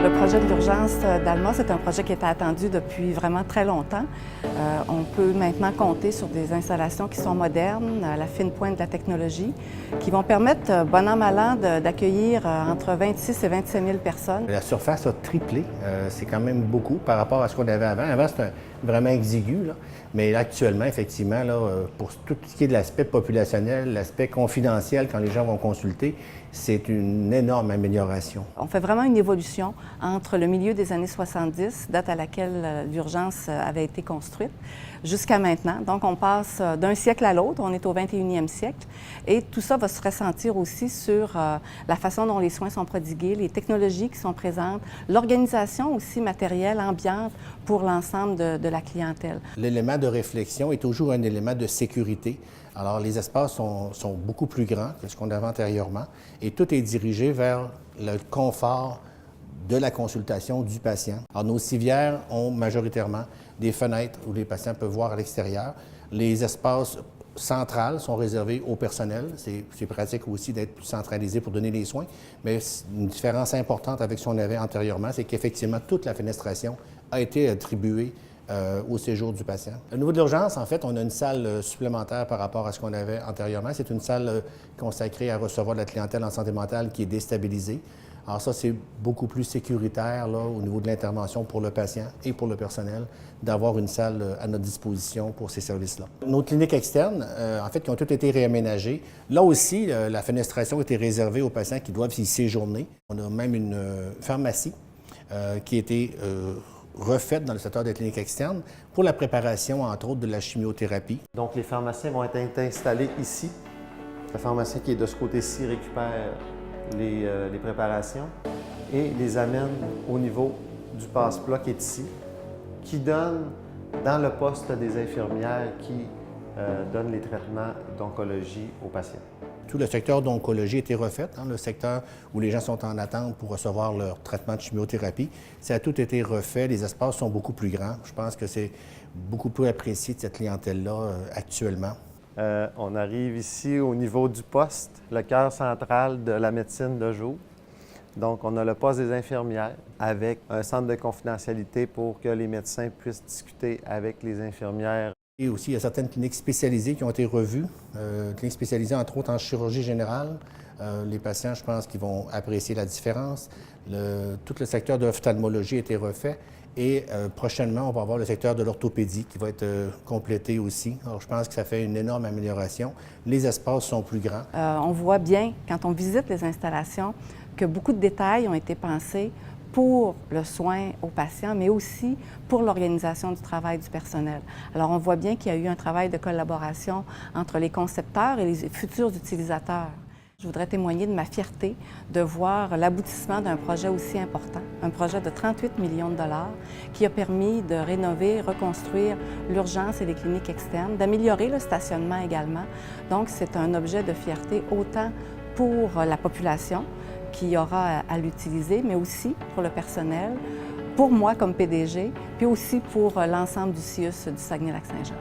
Le projet de l'urgence d'Alma, c'est un projet qui était attendu depuis vraiment très longtemps. On peut maintenant compter sur des installations qui sont modernes, à la fine pointe de la technologie, qui vont permettre, bon an, mal an, d'accueillir entre 26 et 25 000 personnes. La surface a triplé. C'est quand même beaucoup par rapport à ce qu'on avait avant. Avant, c'était vraiment exigu, là. Mais actuellement, effectivement, là, pour tout ce qui est de l'aspect populationnel, l'aspect confidentiel, quand les gens vont consulter, c'est une énorme amélioration. On fait vraiment une évolution entre le milieu des années 70, date à laquelle l'urgence avait été construite, jusqu'à maintenant. Donc, on passe d'un siècle à l'autre, on est au 21e siècle, et tout ça va se ressentir aussi sur la façon dont les soins sont prodigués, les technologies qui sont présentes, l'organisation aussi matérielle, ambiante pour l'ensemble de la clientèle. L'élément de réflexion est toujours un élément de sécurité. Alors, les espaces sont beaucoup plus grands que ce qu'on avait antérieurement et tout est dirigé vers le confort de la consultation du patient. Alors, nos civières ont majoritairement des fenêtres où les patients peuvent voir à l'extérieur. Les espaces centrales sont réservés au personnel. C'est pratique aussi d'être plus centralisé pour donner les soins, mais une différence importante avec ce qu'on avait antérieurement, c'est qu'effectivement, toute la fenestration a été attribuée au séjour du patient. Au niveau de l'urgence, en fait, on a une salle supplémentaire par rapport à ce qu'on avait antérieurement. C'est une salle consacrée à recevoir de la clientèle en santé mentale qui est déstabilisée. Alors ça, c'est beaucoup plus sécuritaire là, au niveau de l'intervention pour le patient et pour le personnel d'avoir une salle à notre disposition pour ces services-là. Nos cliniques externes, en fait, qui ont toutes été réaménagées. Là aussi, la fenestration était réservée aux patients qui doivent y séjourner. On a même une pharmacie qui a été refaite dans le secteur des cliniques externes pour la préparation, entre autres, de la chimiothérapie. Donc, les pharmaciens vont être installés ici. Le pharmacien qui est de ce côté-ci récupère les préparations et les amène au niveau du passe-plat qui est ici, qui donne dans le poste des infirmières qui donnent les traitements d'oncologie aux patients. Tout le secteur d'oncologie a été refait, le secteur où les gens sont en attente pour recevoir leur traitement de chimiothérapie. Ça a tout été refait, les espaces sont beaucoup plus grands. Je pense que c'est beaucoup plus apprécié de cette clientèle-là actuellement. On arrive ici au niveau du poste, le cœur central de la médecine de jour. Donc, on a le poste des infirmières avec un centre de confidentialité pour que les médecins puissent discuter avec les infirmières. Et aussi, il y a certaines cliniques spécialisées qui ont été revues, cliniques spécialisées entre autres en chirurgie générale. Les patients, je pense qu'ils vont apprécier la différence. Tout le secteur de l'ophtalmologie a été refait. Et prochainement, on va avoir le secteur de l'orthopédie qui va être complété aussi. Alors, je pense que ça fait une énorme amélioration. Les espaces sont plus grands. On voit bien, quand on visite les installations, que beaucoup de détails ont été pensés pour le soin aux patients, mais aussi pour l'organisation du travail du personnel. Alors, on voit bien qu'il y a eu un travail de collaboration entre les concepteurs et les futurs utilisateurs. Je voudrais témoigner de ma fierté de voir l'aboutissement d'un projet aussi important, un projet de 38 millions de dollars qui a permis de rénover, reconstruire l'urgence et les cliniques externes, d'améliorer le stationnement également. Donc, c'est un objet de fierté autant pour la population qui aura à l'utiliser, mais aussi pour le personnel, pour moi comme PDG, puis aussi pour l'ensemble du CIUS du Saguenay-Lac-Saint-Jean.